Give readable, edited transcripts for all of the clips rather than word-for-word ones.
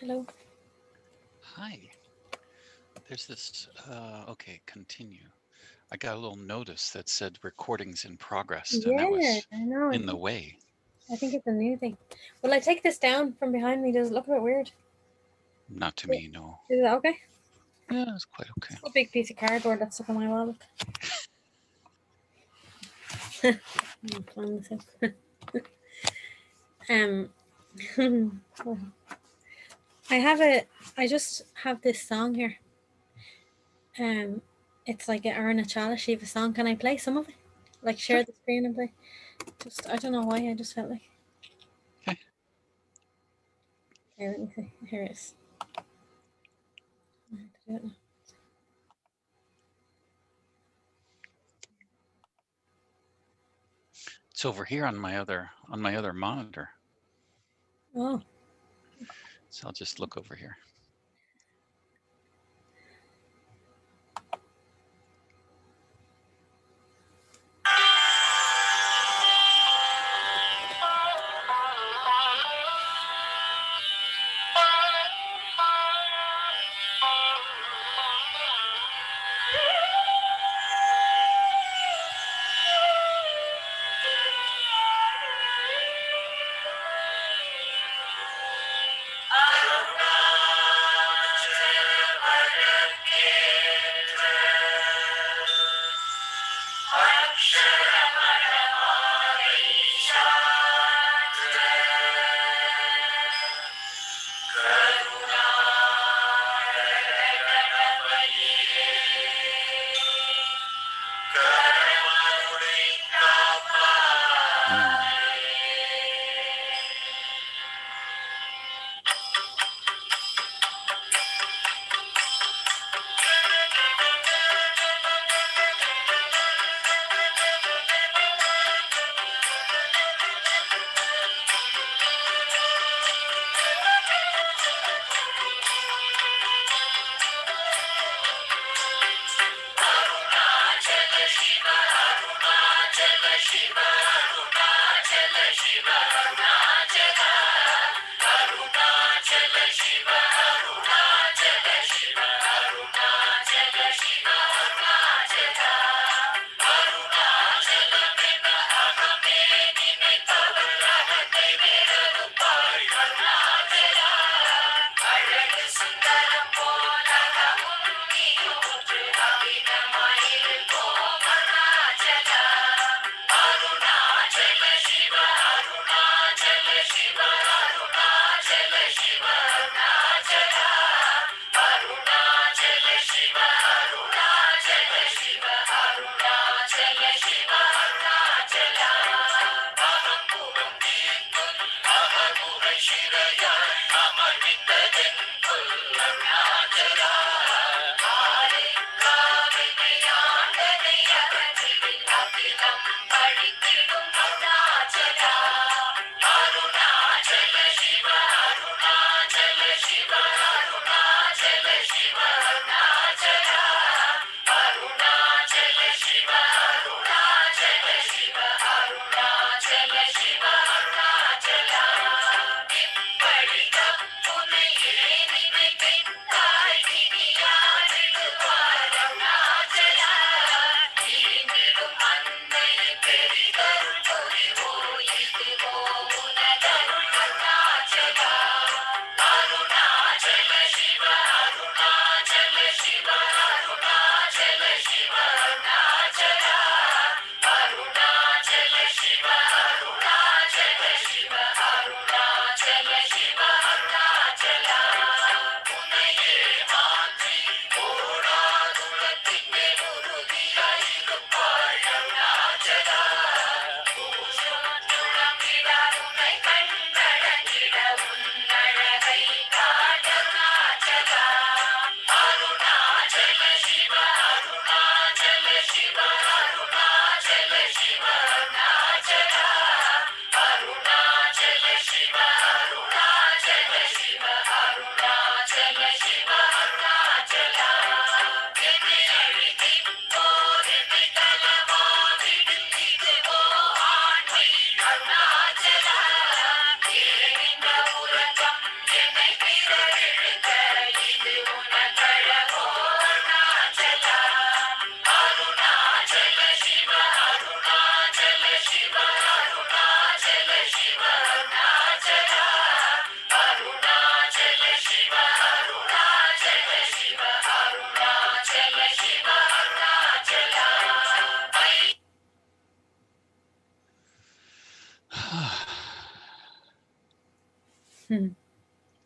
Hello. Hi. There's this, okay, continue. I got a little notice that said recordings in progress, and that Yeah, was I know. in the way. I think it's a new thing. Will I take this down from behind me? Does it look a bit weird? Not to me, no. Is it okay? Yeah, it's quite okay. It's a big piece of cardboard that's stuck in my wallet. I'm pulling this out. um, I have a. I just have this song here. Um, it's like an Arna Chala Shiva song. Can I play some of it? Like Sure. share the screen and play. Just I don't know why. I just felt like. Okay. Here, let me see. Here it is. I have to do it now. It's over here on my other monitor. Oh, So I'll just look over here.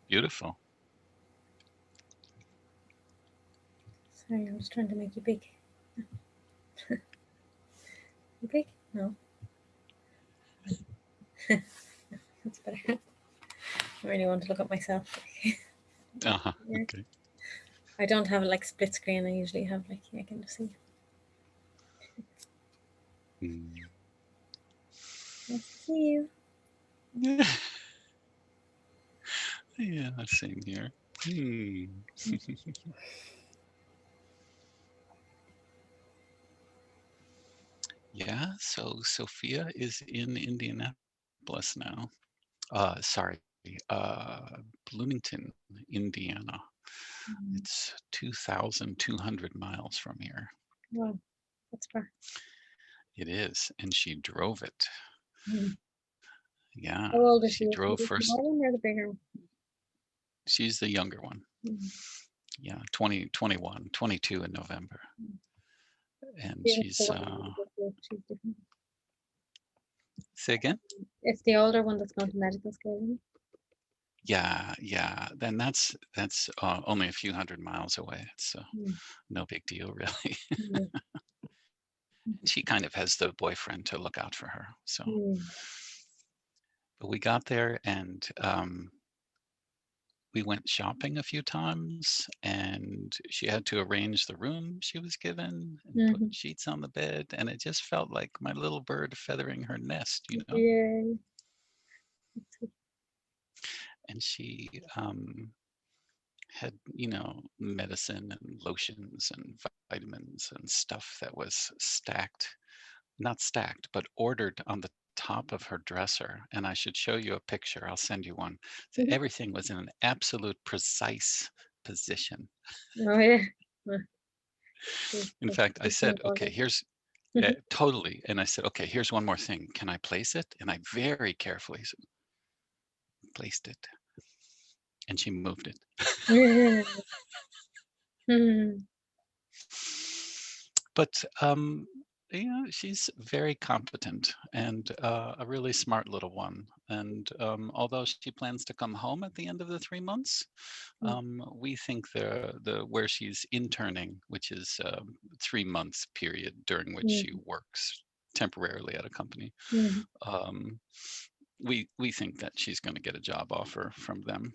Beautiful. Sorry, I was trying to make you big. You big? No. That's better. I really want to look at myself. Uh-huh. Okay. I don't have like split screen. I usually have like I can just see. Mm. Nice to see you. Yeah, same here. Hmm. Yeah, so Sophia is in Indianapolis now. Sorry, Bloomington, Indiana. It's 2,200 miles from here. Wow, that's far. It is, and she drove it. Yeah, How old is she? she Is she drove the first. smaller one or the bigger one? She's the younger one. Yeah, 20, 21, 22 in November. And It's the she's, one in medical school. She's different. say again? It's the older one that's gone to medical school. Isn't Yeah. Then that's only a few hundred miles away. It's it? no big deal, really. Mm. She kind of has the boyfriend to look out for her. So, Mm. but we got there and we went shopping a few times, and she had to arrange the room she was given and put Mm-hmm. sheets on the bed, and it just felt like my little bird feathering her nest, you know. Yeah. And she had, you know, medicine and lotions and vitamins and stuff that was stacked, not stacked, but ordered on the top of her dresser. And I should show you a picture. I'll send you one. So Mm-hmm. everything was in an absolute precise position. Oh yeah. In fact, I said, okay, here's totally. And I said, okay, here's one more thing. Can I place it? And I very carefully placed it. And she moved it. But you know, she's very competent and a really smart little one. And although she plans to come home at the end of the 3 months, we think the where she's interning, which is 3 months period during which she works temporarily at a company, um, we think that she's going to get a job offer from them,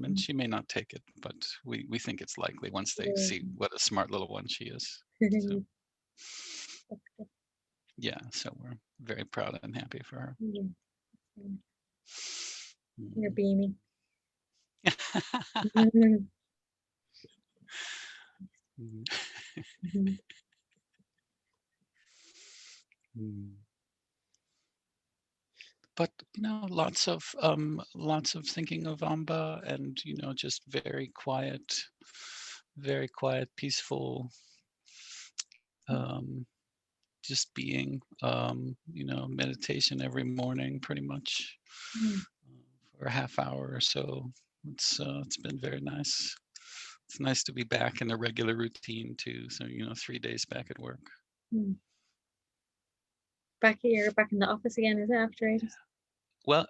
and she may not take it, but we think it's likely once they see what a smart little one she is. So yeah, so we're very proud and happy for her. You're beaming. But you know, lots of thinking of Amba, and you know, just very quiet, peaceful, just being, you know, meditation every morning, pretty much for a half hour or so. It's been very nice. It's nice to be back in a regular routine too. So you know, 3 days back at work. Back here, back in the office again, is it after ages? Well,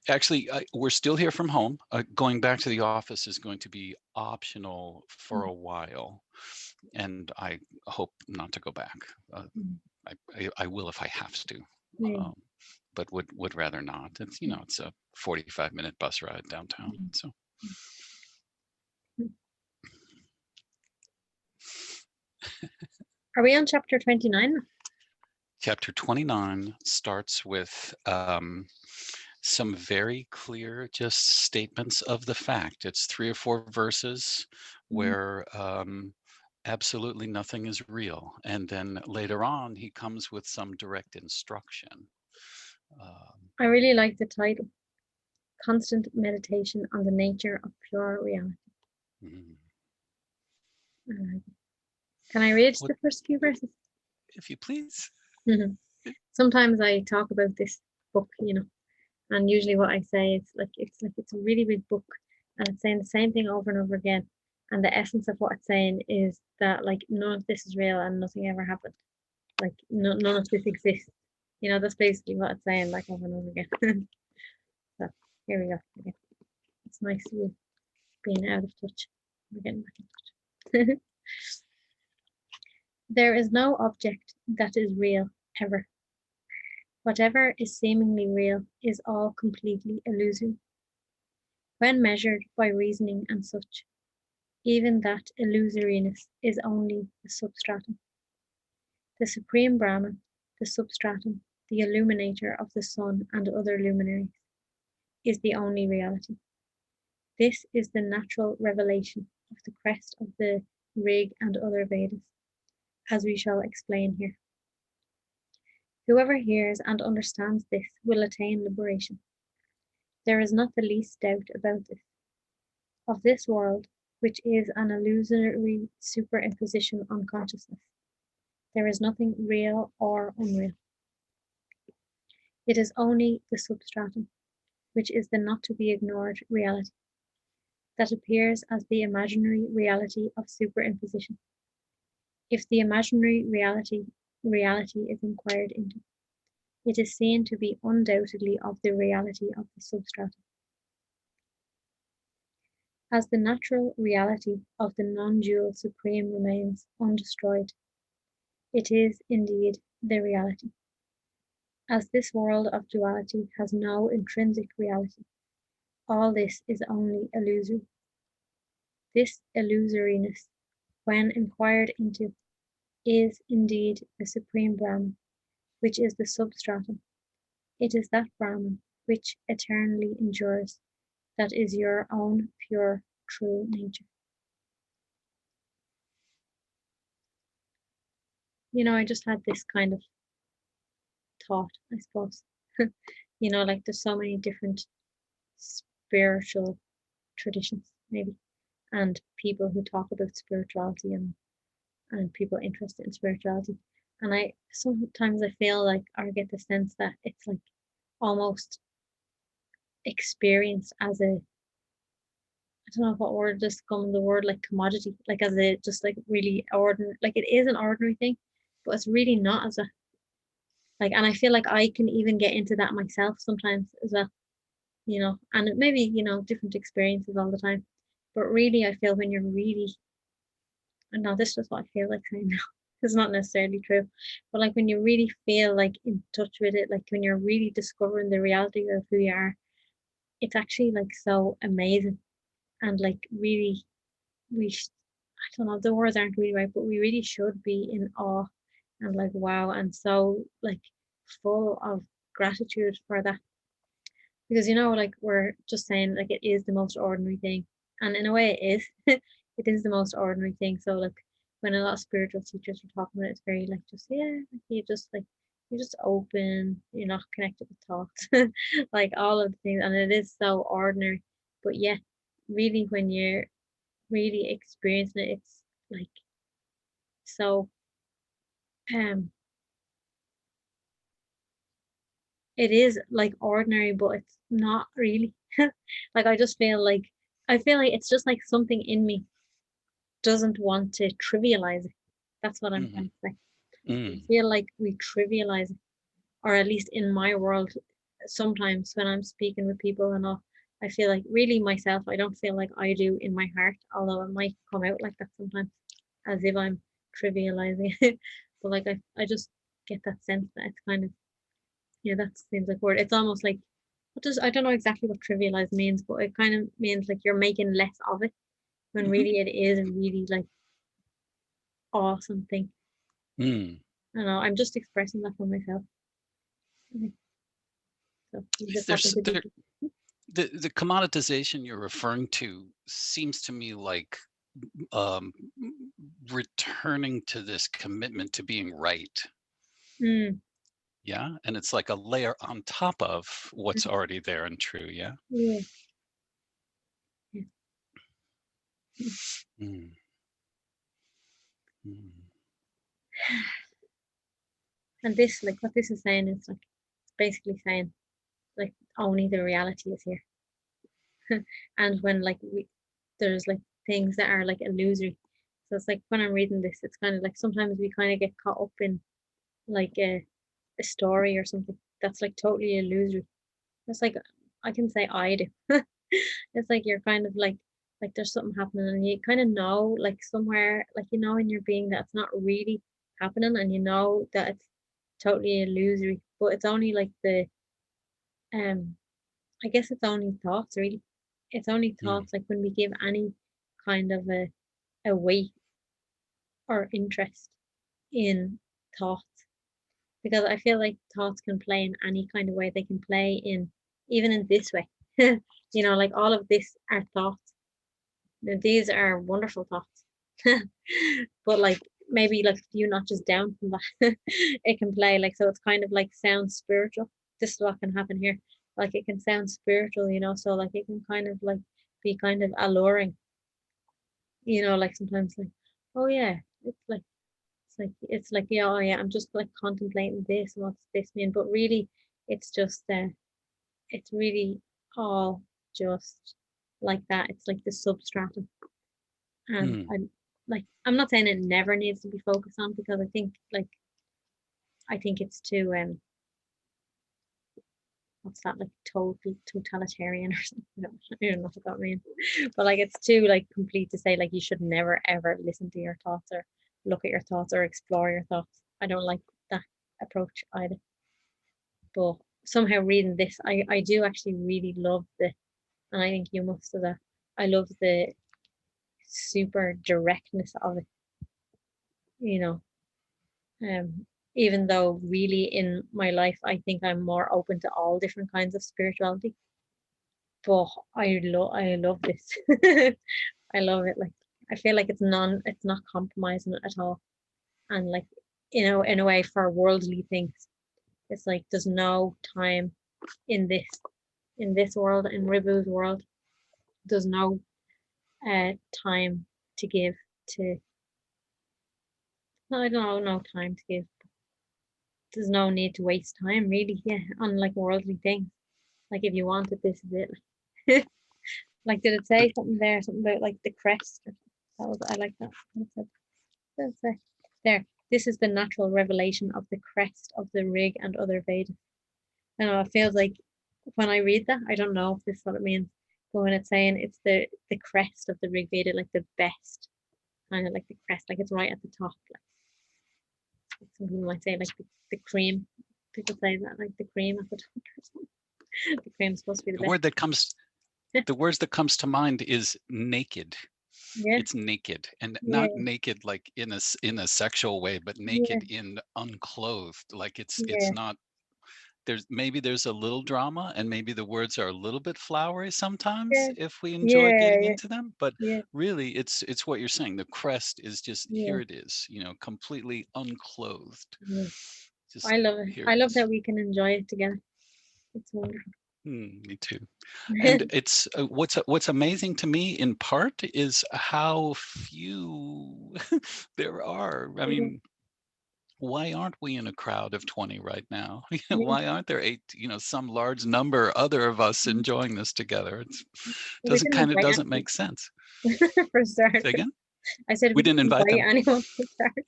actually, we're still here from home. Going back to the office is going to be optional for a while, and I hope not to go back. I will if I have to, but would rather not. It's, you know, it's a 45-minute bus ride downtown. So Are we on chapter 29? chapter 29 starts with some very clear just statements of the fact. It's 3 or 4 verses where absolutely nothing is real. And then later on, he comes with some direct instruction. I really like the title, Constant Meditation on the Nature of Pure Reality. Can I read the first few verses? If you please. Sometimes I talk about this book, you know, and usually what I say is it's a really big book, and it's saying the same thing over and over again. And the essence of what it's saying is that like none of this is real and nothing ever happened. Like none of this exists. You know, that's basically what it's saying, like over and over again. So. Here we go. Okay. It's nice we've been out of touch. We're getting back in touch. There is no object that is real, ever. Whatever is seemingly real is all completely illusory. When measured by reasoning and such, even that illusoriness is only the substratum. The supreme Brahman, the substratum, the illuminator of the sun and other luminaries, is the only reality. This is the natural revelation of the crest of the Rig and other Vedas, as we shall explain here. Whoever hears and understands this will attain liberation. There is not the least doubt about this. Of this world, which is an illusory superimposition on consciousness, there is nothing real or unreal. It is only the substratum, which is the not to be ignored reality, that appears as the imaginary reality of superimposition. If the imaginary reality is inquired into, it is seen to be undoubtedly of the reality of the substratum. As the natural reality of the non-dual supreme remains undestroyed, it is indeed the reality. As this world of duality has no intrinsic reality, all this is only illusory. This illusoriness, when inquired into, is indeed the supreme Brahman, which is the substratum. It is that Brahman which eternally endures, that is your own pure, true nature. I just had this kind of thought, I suppose. Like there's so many different spiritual traditions, maybe, and people who talk about spirituality and people interested in spirituality. And I sometimes I feel like I get the sense that it's like almost experienced as a, I don't know what word just comes, the word like commodity, like as a just like really ordinary, like it is an ordinary thing, but it's really not as a, like, and I feel like I can even get into that myself sometimes as well, and it maybe, different experiences all the time. But really I feel when you're really, and now this is just what I feel like saying now. It's not necessarily true, but like when you really feel like in touch with it, like when you're really discovering the reality of who you are, it's actually like so amazing. And like really, I don't know, the words aren't really right, but we really should be in awe and like wow, and so like full of gratitude for that. Because like we're just saying, like it is the most ordinary thing, and in a way it is. It is the most ordinary thing. So like when a lot of spiritual teachers are talking about it, it's very like just, yeah, like you're just open, you're not connected with thoughts, like all of the things, and it is so ordinary. But yeah, really when you're really experiencing it, it's like so um it is like ordinary, but it's not really. Like I feel like it's just like something in me doesn't want to trivialize it. That's what I'm Mhm. trying to say. I Mm. feel like we trivialize it, or at least in my world, sometimes when I'm speaking with people and all, I feel like really myself, I don't feel like I do in my heart, although it might come out like that sometimes, as if I'm trivializing it. But like I just get that sense that it's kind of, yeah, that seems like word. It's almost like what does, I don't know exactly what trivialize means, but it kind of means like you're making less of it when Mhm. really it is a really like awesome thing. Mm. I don't know, I'm just expressing that for myself. Okay, so you just happen There's to be. there the commoditization you're referring to seems to me like um, returning to this commitment to being right. Mm, Yeah. And it's like a layer on top of what's mm, already there and true. Yeah. yeah, yeah. Mm. Mm. Mm. And this, like what this is saying is like it's basically saying like only the reality is here. And when like there's like things that are like illusory. So it's like when I'm reading this, it's kind of like sometimes we kind of get caught up in like a story or something that's like totally illusory. It's like I can say I do. It's like you're kind of like there's something happening and you kind of know like somewhere like you know in your being that it's not really happening and you know that it's totally illusory, but it's only like the um I guess it's only thoughts really. It's only Mm, thoughts like when we give any kind of a weight or interest in thoughts because I feel like thoughts can play in any kind of way. They can play in even in this way. You know, like all of this are thoughts. Now, these are wonderful thoughts. But like maybe like you notches down from that, it can play like so it's kind of like sounds spiritual. This is what can happen here. Like it can sound spiritual, you know, so like it can kind of like be kind of alluring, you know, like sometimes like, oh yeah, it's like yeah, oh yeah, I'm just like contemplating this and what's this mean, but really it's just it's really all just like that. It's like the substratum, and mm, I'm not saying it never needs to be focused on because I think it's too what's that like total totalitarian or something. I don't know what that means, but like it's too like complete to say like you should never ever listen to your thoughts or look at your thoughts or explore your thoughts. I don't like that approach either. But somehow reading this, I do actually really love the, and I think you must have that. I love the super directness of it, you know. Even though really in my life I think I'm more open to all different kinds of spirituality. But I love this. I love it. Like I feel like it's not compromising at all. And like, you know, in a way for worldly things. It's like there's no time in this world, in Ribhu's world, there's no time to give to no, I don't know, no time to give. There's no need to waste time really, yeah, on like worldly things. Like if you wanted this is it. Like did it say something there, something about like the crest? That was I like that. That's it. There. This is the natural revelation of the crest of the rig and other Vedas. I don't know, it feels like when I read that, I don't know if this is what it means, but when it's saying it's the crest of the Rig Veda, like the best, kind of like the crest, like it's right at the top. Like some people might say like the cream. People say that like the cream at the top or something. The cream's supposed to be the the best. word that comes the words that comes to mind is naked. Yeah, It's naked, and yeah, not naked like in a sexual way, but yeah, naked in unclothed. Like it's yeah, not there's a little drama, and maybe the words are a little bit flowery sometimes yeah, if we enjoy yeah, getting yeah, into them, but yeah, really it's what you're saying. The crest is just yeah, here it is, completely unclothed. yeah. Just I love it. here I it love is. that we can enjoy it together. It's wonderful. Me too. And it's what's amazing to me in part is how few there are. I Yeah, mean, why aren't we in a crowd of 20 right now? yeah. Why aren't there eight, some large number other of us enjoying this together? It's We doesn't didn't kind of invite doesn't anyone make sense. for starters. Say again? I said We we didn't didn't invite invite them. anyone for starters.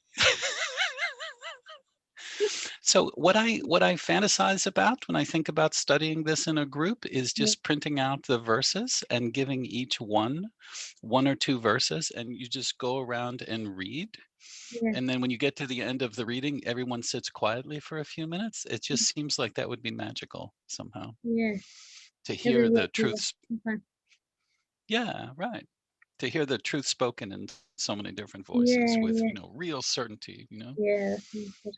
So what I fantasize about when I think about studying this in a group is Yeah, just printing out the verses and giving each one or two verses, and you just go around and read. yeah, And then when you get to the end of the reading, everyone sits quietly for a few minutes. It just seems like that would be magical somehow yeah. to It would hear the make people truths. okay. Yeah, right. To hear the truth spoken in so many different voices Yeah, with, yeah, real certainty. yeah. That sounds good.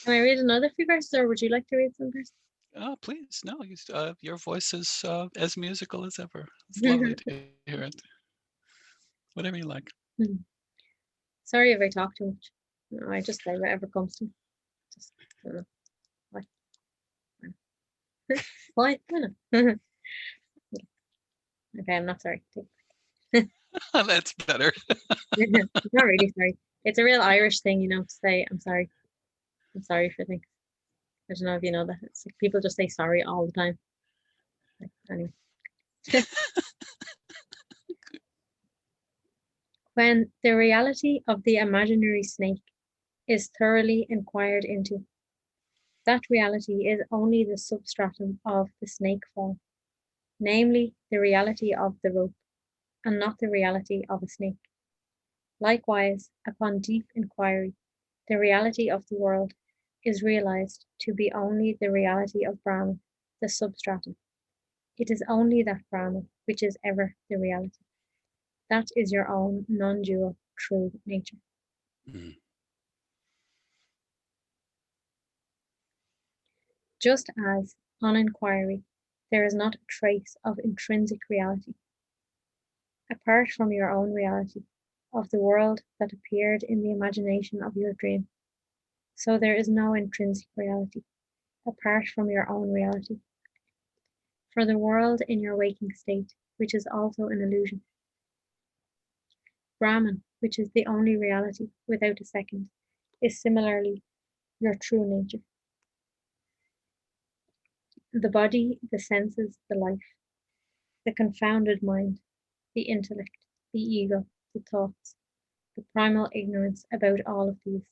Can I read another few verses, or would you like to read some verses? Oh, please, no, your voice is as musical as ever. It's lovely to hear it. Whatever you like. Sorry if I talk too much. No, I just say whatever comes to me. Just I don't know. Why? Why? I don't know. Okay, I'm not sorry. That's better. Not really sorry. It's a real Irish thing, you know, to say I'm sorry. I'm sorry for things. I don't know if you know that. It's like people just say sorry all the time. Like, anyway. When the reality of the imaginary snake is thoroughly inquired into, That reality is only the substratum of the snake form, namely the reality of the rope, and not the reality of a snake. Likewise, upon deep inquiry, the reality of the world is realized to be only the reality of Brahman, the substratum. It is only that Brahman which is ever the reality. That is your own non-dual true nature. Mm. Just as, on inquiry, there is not a trace of intrinsic reality, apart from your own reality, of the world that appeared in the imagination of your dream, so there is no intrinsic reality, apart from your own reality, for the world in your waking state, which is also an illusion. Brahman, which is the only reality without a second, is similarly your true nature. The body, the senses, the life, the confounded mind, the intellect, the ego, the thoughts, the primal ignorance about all of these,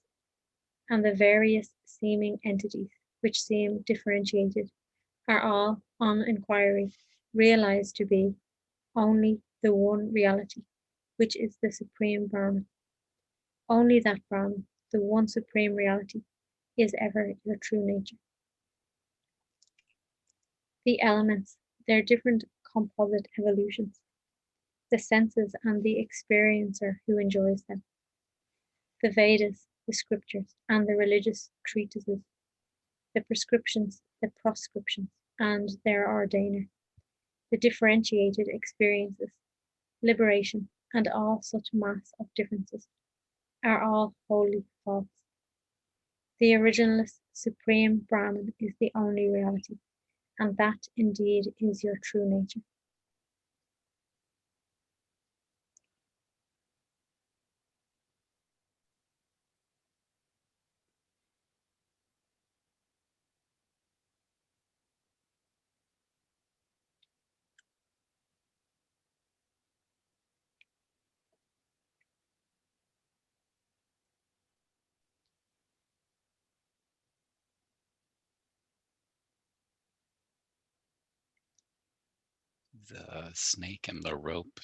and the various seeming entities which seem differentiated, are all, on inquiry, realized to be only the one reality, which is the supreme Brahman. Only that Brahman, the one supreme reality, is ever your true nature. The elements, their different composite evolutions, the senses and the experiencer who enjoys them, the Vedas, the scriptures, and the religious treatises, the prescriptions, the proscriptions, and their ordainer, the differentiated experiences, liberation, and all such mass of differences, are all wholly false. The originalist supreme Brahman is the only reality, and that indeed is your true nature. The snake and the rope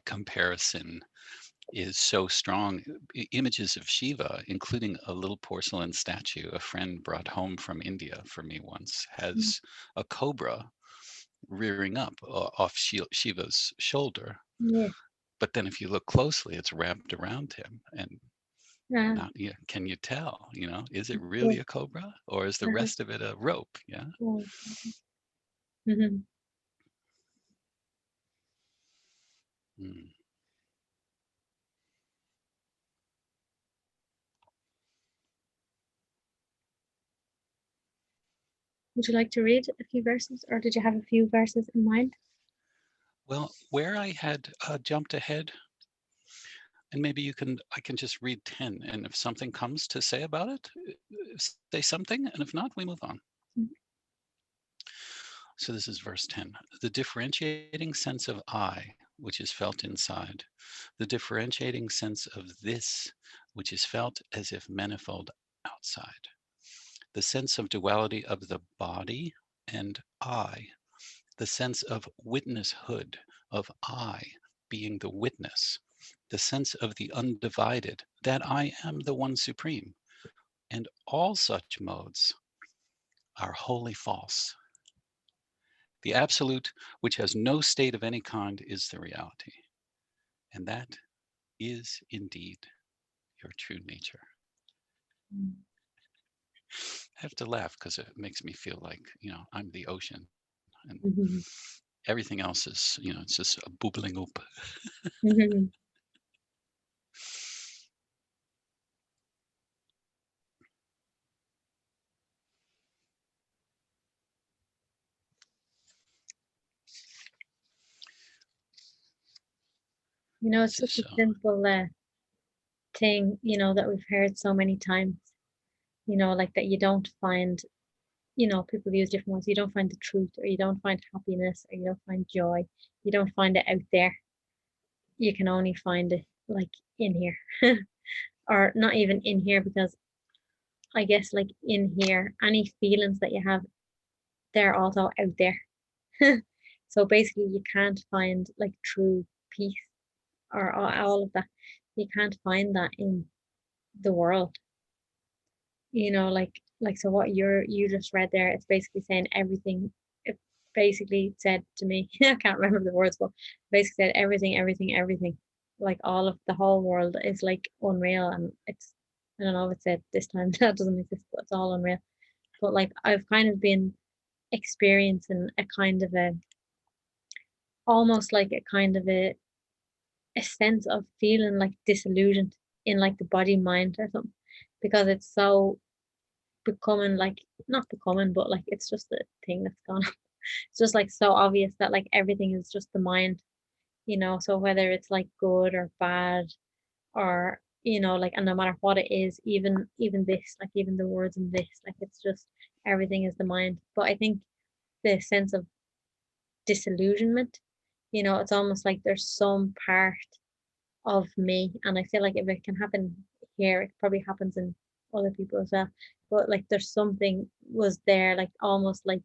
comparison is so strong. Images of Shiva, including a little porcelain statue a friend brought home from India for me once, Mm. has a cobra rearing up off Shiva's shoulder. Yeah. But then if you look closely, it's wrapped around him and Uh, not, yeah, can you tell, is it yeah. really a cobra or is the Uh-huh. rest of it a rope? Yeah. Yeah. Mhm. Mm. Would you like to read a few verses, or did you have a few verses in mind? Well, where I had jumped ahead, and maybe I can just read 10, and if something comes to say about it, say something, and if not, we move on. Mhm. So this is verse 10. The differentiating sense of I, which is felt inside, the differentiating sense of this, which is felt as if manifold outside, the sense of duality of the body and I, the sense of witnesshood, of I being the witness, the sense of the undivided, that I am the one supreme, and all such modes are wholly false. The absolute, which has no state of any kind, is the reality. And that is indeed your true nature. Mm. I have to laugh because it makes me feel like, I'm the ocean and Mhm. everything else is, it's just a bubbling up. Mhm. It's such a So, simple thing, that we've heard so many times, like that you don't find, people use different ones. You don't find the truth, or you don't find happiness, or you don't find joy. You don't find it out there. You can only find it like in here, or not even in here, because I guess like in here, any feelings that you have, they're also out there. So basically, you can't find like true peace or all of that. You can't find that in the world. Like so what you just read there, it's basically saying everything. It basically said to me, I can't remember the words, but basically said everything, everything, everything. Like all of the whole world is like unreal, and it's I don't know if it said this time that doesn't exist, but it's all unreal. But like I've kind of been experiencing a kind of a almost like a kind of a sense of feeling like disillusioned in like the body mind or something, because it's so becoming like not becoming, but like it's just a thing that's gone on. It's just like so obvious that like everything is just the mind. So whether it's like good or bad, or like, and no matter what it is, even this, like even the words in this, like it's just everything is the mind. But I think the sense of disillusionment, it's almost like there's some part of me, and I feel like if it can happen here, it probably happens in other people as well. But like there's something was there, like almost like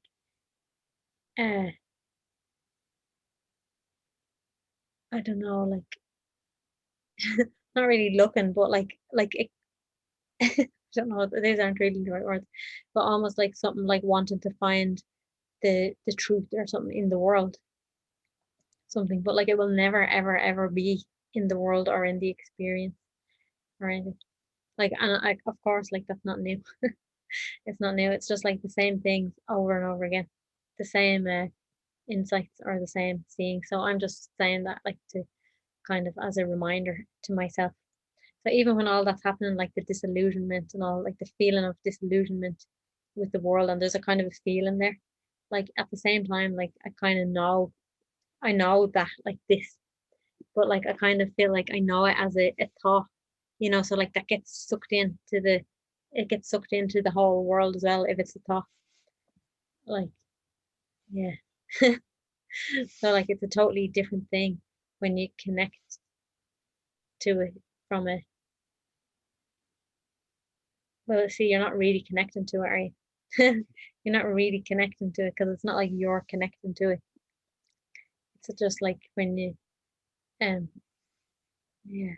uh I don't know, like not really looking, but like it, I don't know, these aren't really the right words, but almost like something like wanting to find the truth or something in the world, something, but like it will never ever ever be in the world or in the experience or anything. Like, and of course, like that's not new. It's not new. It's just like the same things over and over again, the same insights or the same seeing. So I'm just saying that like to kind of as a reminder to myself. So even when all that's happening, like the disillusionment and all, like the feeling of disillusionment with the world, and there's a kind of a feeling there. Like at the same time, like I kind of know, I know that like this, but like I kind of feel like I know it as a thought. So like that gets sucked into it gets sucked into the whole world as well if it's a thought. Like, yeah. So like it's a totally different thing when you connect to it from a well, see, you're not really connecting to it, are you? You're not really connecting to it because it's not like you're connecting to it. It's just like when you um yeah,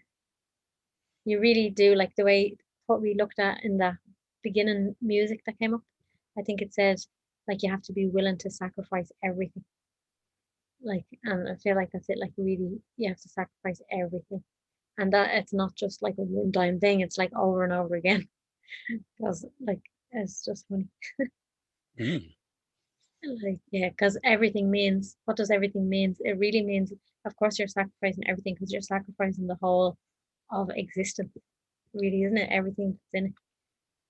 you really do like the way what we looked at in the beginning music that came up. I think it said like you have to be willing to sacrifice everything. Like, and I feel like that's it. Like, really, you have to sacrifice everything, and that it's not just like a one-time thing. It's like over and over again. Because like it's just funny. Mm. Like, yeah, because everything means what does everything means? It really means, of course, you're sacrificing everything because you're sacrificing the whole of existence, really, isn't it? Everything that's in it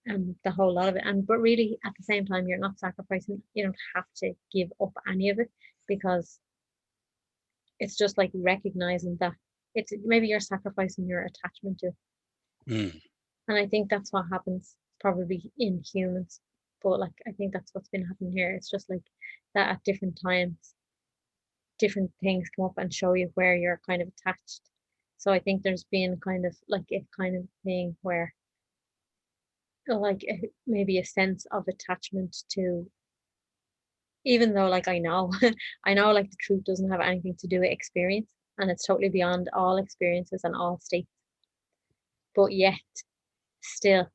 and the whole lot of it. And but really, at the same time, you're not sacrificing. You don't have to give up any of it because it's just like recognizing that it's maybe you're sacrificing your attachment to it. Mm. And I think that's what happens probably in humans. But like I think that's what's been happening here. It's just like that at different times, different things come up and show you where you're kind of attached. So I think there's been kind of like a kind of thing where like maybe a sense of attachment to, even though like I know I know like the truth doesn't have anything to do with experience, and it's totally beyond all experiences and all states, but yet still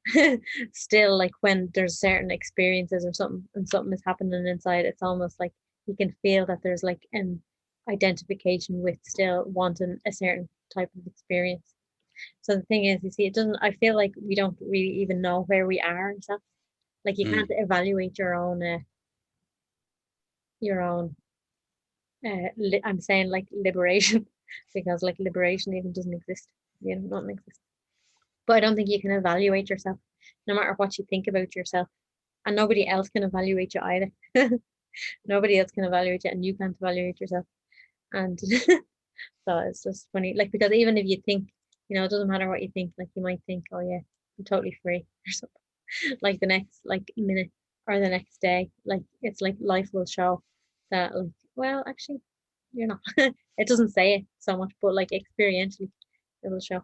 still like when there's certain experiences or something and something is happening inside, it's almost like you can feel that there's like an identification with still wanting a certain type of experience. So the thing is, you see, it doesn't, I feel like we don't really even know where we are ourselves. Like you can't Mm. evaluate your own I'm saying like liberation because like liberation even doesn't exist, nothing exists. But I don't think you can evaluate yourself no matter what you think about yourself, and nobody else can evaluate you either. Nobody else can evaluate you, and you can't evaluate yourself. And so it's just funny, like because even if you think, it doesn't matter what you think. Like you might think, oh yeah, I'm totally free or something. Like the next like minute or the next day, like it's like life will show that like, well, actually, you're not. It doesn't say it so much, but like experientially, it will show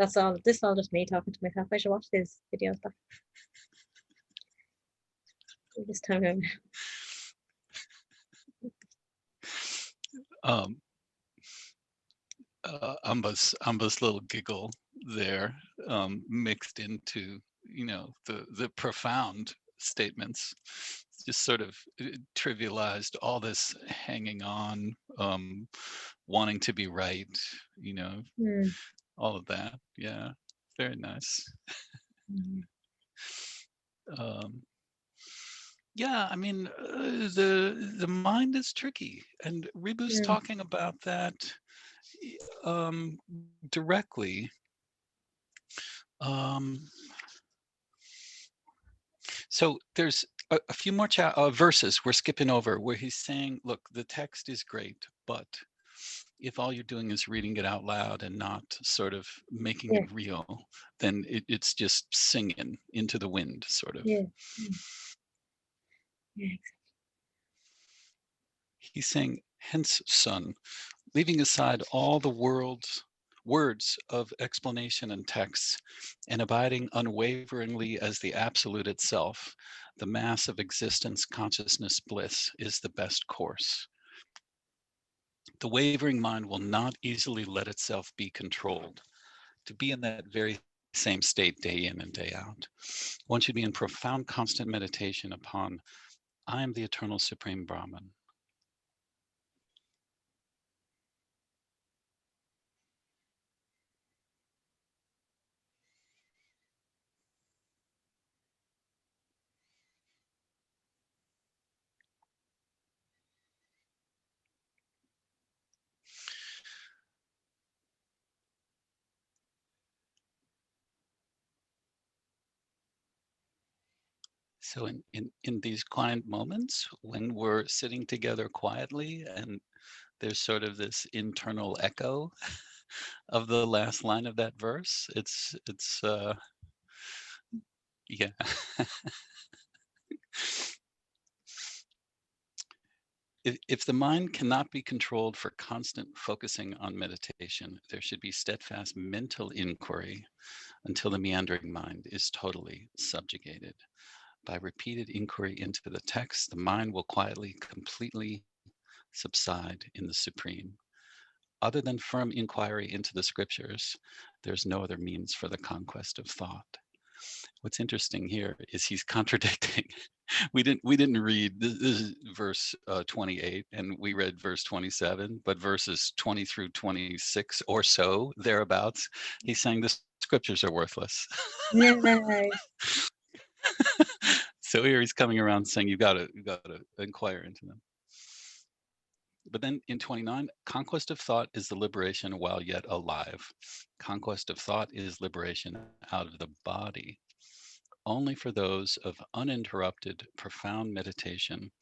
That's all. This is all just me talking to myself. I should watch these videos back this time around. Um, Amba's little giggle there, mixed into, the profound statements, just sort of trivialized all this hanging on, wanting to be right, Mm, all of that. Yeah, very nice. mm, Um, yeah, I mean, the mind is tricky, and Ribu's mm, talking about that um, directly. Um, so there's a few more verses we're skipping over where he's saying, look, the text is great, but if all you're doing is reading it out loud and not sort of making yeah, it real, then it's just singing into the wind, sort of. yeah, mm, yeah, He's saying, hence, son, leaving aside all the world's words of explanation and text, and abiding unwaveringly as the absolute itself, the mass of existence, consciousness, bliss is the best course. The wavering mind will not easily let itself be controlled. To be in that very same state day in and day out, one should be in profound, constant meditation upon I am the eternal supreme Brahman. So in these quiet moments when we're sitting together quietly and there's sort of this internal echo of the last line of that verse, it's yeah. If the mind cannot be controlled for constant focusing on meditation, there should be steadfast mental inquiry until the meandering mind is totally subjugated. By repeated inquiry into the text, the mind will quietly, completely subside in the supreme. Other than firm inquiry into the scriptures, there's no other means for the conquest of thought. What's interesting here is he's contradicting. We didn't read this is verse 28, and we read verse 27, but verses 20 through 26 or so thereabouts, he's saying the scriptures are worthless. yeah, So here he's coming around saying you got to inquire into them. But then in 29, conquest of thought is the liberation while yet alive. Conquest of thought is liberation out of the body. Only for those of uninterrupted, profound meditation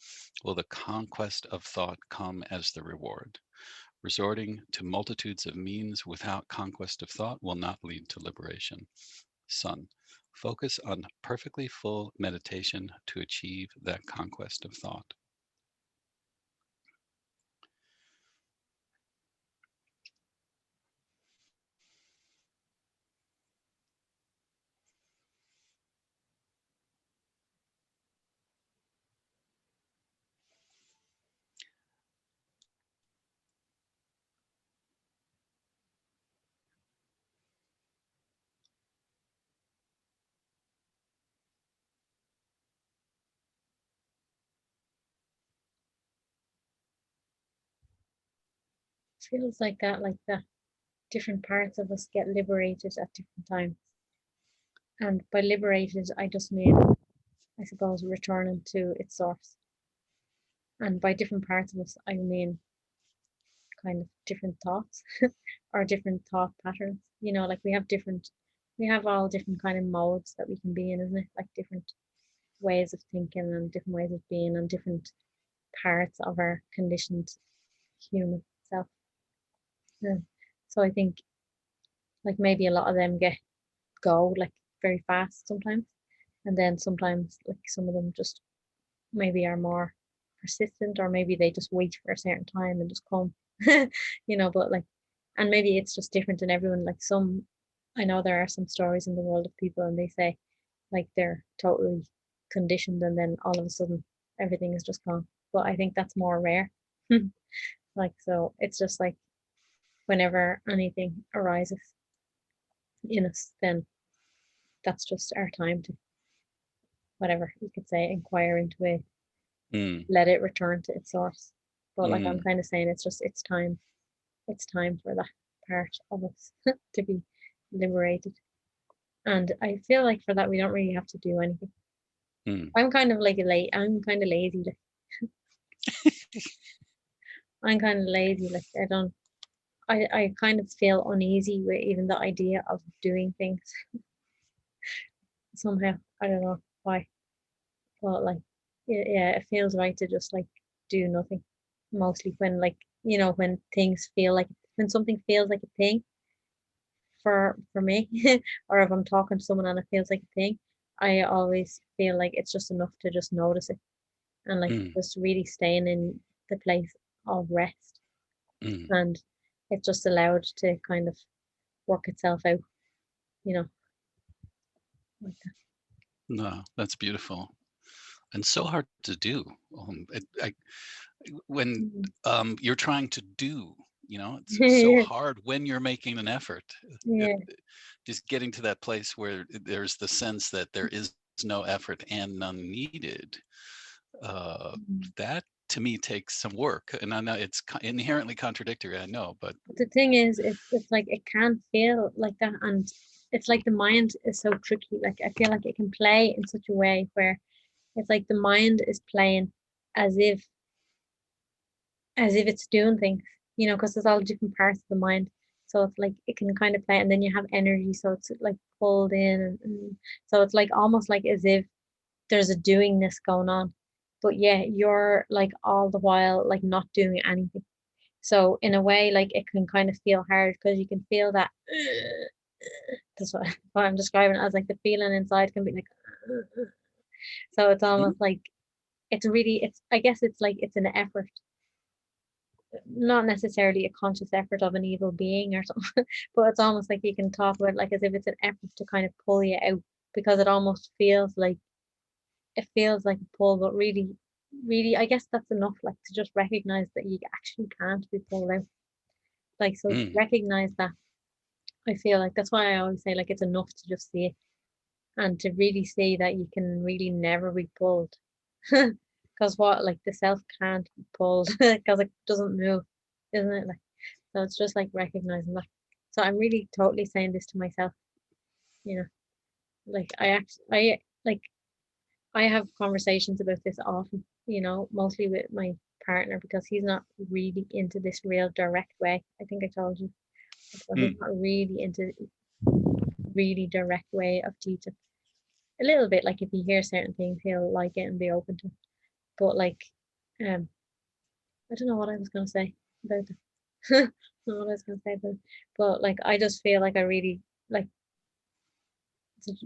will the conquest of thought come as the reward. Resorting to multitudes of means without conquest of thought will not lead to liberation. Son, focus on perfectly full meditation to achieve that conquest of thought. feels like that, different parts of us get liberated at different times. And by liberated, I just mean, I suppose, returning to its source. And by different parts of us, I mean kind of different thoughts or different thought patterns. Like we have all different kind of modes that we can be in, isn't it? Like different ways of thinking and different ways of being and different parts of our conditioned human self. Yeah. So I think like maybe a lot of them go like very fast sometimes, and then sometimes like some of them just maybe are more persistent, or maybe they just wait for a certain time and just come. But like, and maybe it's just different in everyone. Like some I know there are some stories in the world of people, and they say like they're totally conditioned, and then all of a sudden everything is just gone. But I think that's more rare. Like, so it's just like whenever anything arises in us, then that's just our time to, whatever you could say, inquire into it, Mm, let it return to its source. But like I'm mm, kind of saying, it's just it's time for that part of us to be liberated. And I feel like for that we don't really have to do anything. mm. I'm kind of like I'm kind of lazy. Like I'm kind of lazy. Like I don't. I kind of feel uneasy with even the idea of doing things somehow. I don't know why. But like, yeah, it feels right to just like do nothing. Mostly when like, when things feel like, when something feels like a thing for me, or if I'm talking to someone and it feels like a thing, I always feel like it's just enough to just notice it, and like Mm, just really staying in the place of rest, mm. and it's just allowed to kind of work itself out, you know, like that. No, that's beautiful and so hard to do. When Mm. you're trying to do, it's so Yeah, hard when you're making an effort. It, yeah, just getting to that place where there's the sense that there is no effort and none needed. Uh, mm. that to me takes some work, and I know it's inherently contradictory. I know, but But the thing is, it's like it can feel like that, and it's like the mind is so tricky. Like I feel like it can play in such a way where it's like the mind is playing as if it's doing things, because there's all different parts of the mind. So it's like it can kind of play, and then you have energy, so it's like pulled in, and so it's like almost like as if there's a doingness going on, but yeah, you're like all the while like not doing anything. So in a way, like it can kind of feel hard because you can feel that. That's what I'm describing it as, like the feeling inside can be like. So it's mm, almost like it's I guess it's like it's an effort, not necessarily a conscious effort of an evil being or something, but it's almost like you can talk about it like as if it's an effort to kind of pull you out, because it almost feels like a pull, but really, really, I guess that's enough, like to just recognize that you actually can't be pulled out. Like, so to mm, recognize that, I feel like that's why I always say like it's enough to just see it, and to really see that you can really never be pulled. Because what, like the self can't be pulled because it doesn't move, isn't it? Like, so it's just like recognizing that. So I'm really totally saying this to myself, you know, like like I have conversations about this often, mostly with my partner, because he's not really into this real direct way. I think I told you. So he's mm. not really into really direct way of teaching. A little bit, like if he hears certain things, he'll like it and be open to it. But like, um, I don't know what I was gonna say about it. I don't know what I was gonna say about it. But like, I just feel like I really like.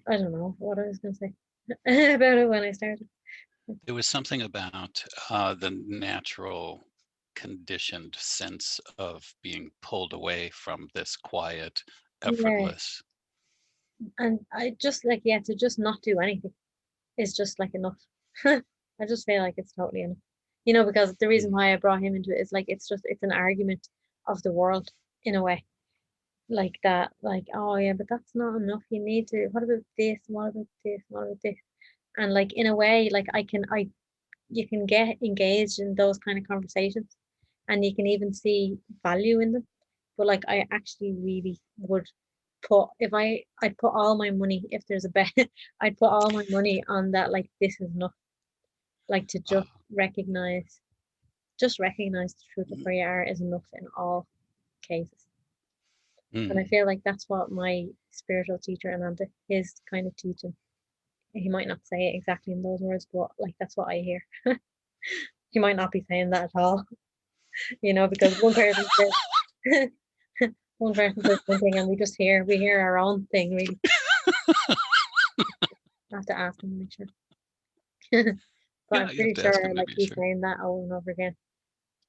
I don't know what I was gonna say about it when I started. There was something about the natural conditioned sense of being pulled away from this quiet, Yeah, effortless. and I just like, yeah, to just not do anything is just like enough. I just feel like it's totally enough. Because the reason Mm, why I brought him into it is like it's an argument of the world in a way. Like that, like, oh yeah, but that's not enough. You need to, what about this? What about this? What about this? And like in a way, like you can get engaged in those kind of conversations, and you can even see value in them. But like I actually really would put, if I'd put all my money, if there's a bet, I'd put all my money on that, like this is enough, like to uh, just recognize the truth of where you are is enough in all cases. And I mm, feel like that's what my spiritual teacher and under his kind of teaching, he might not say it exactly in those words, but like that's what I hear. He might not be saying that at all, because one person says one person says one thing, and we hear our own thing really. I have to ask him to make sure. But I'm yeah, you have pretty to ask sure him to like be he's sure. saying that over and over again.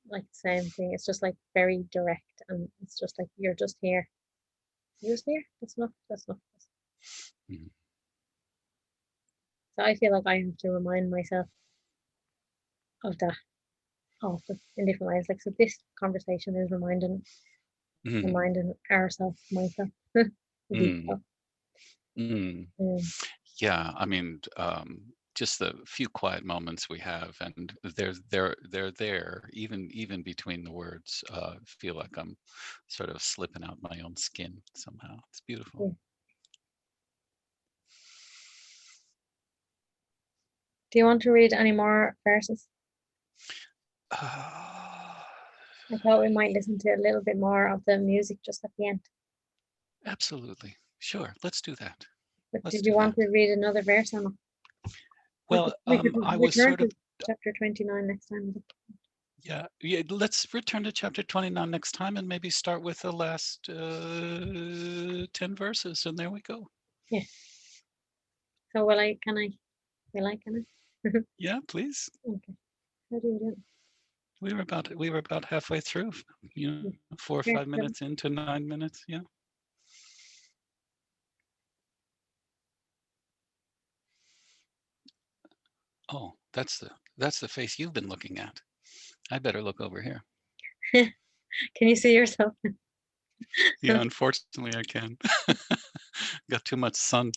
Like the same thing. It's just like very direct, and it's just like you're just here. used here. That's enough. That's enough. Mhm. So I feel like I have to remind myself of that often in different ways. Like, so this conversation is Mhm. reminding ourselves, myself, Mm. the Mm. um, Yeah, I mean, just the few quiet moments we have, and they're there, even between the words. Feel like I'm sort of slipping out my own skin somehow. It's beautiful. yeah. Do you want to read any more verses? Uh, I thought we might listen to a little bit more of the music just at the end. Absolutely. Sure. Let's do that. But Let's did you do want that. to read another verse, Emma? Well, We could I was return sort to of, chapter 29 next time. yeah, let's return to chapter 29 next time and maybe start with the last 10 verses, and there we go. Yeah. So will I? Can I? Yeah, please. Okay. How do you do it? We were about halfway through, Yeah. 4 or Here, 5 minutes into 9 minutes. Yeah. Oh, that's the face you've been looking at. I better look over here. Can you see yourself? Yeah, unfortunately I can. Got too much sun.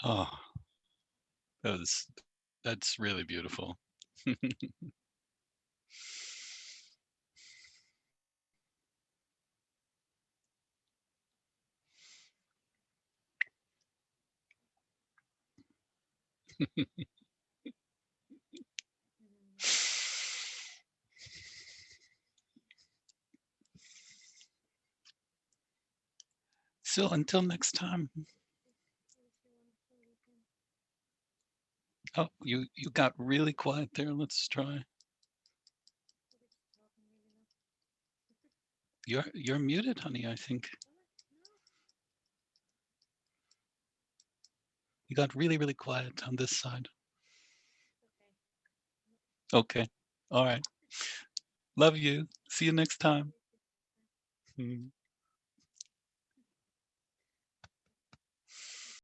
Oh, that's really beautiful. So until next time. Oh, you got really quiet there. Let's try. You're muted, honey, I think. You got really, really quiet on this side. Okay. All right. Love you. See you next time. Mm.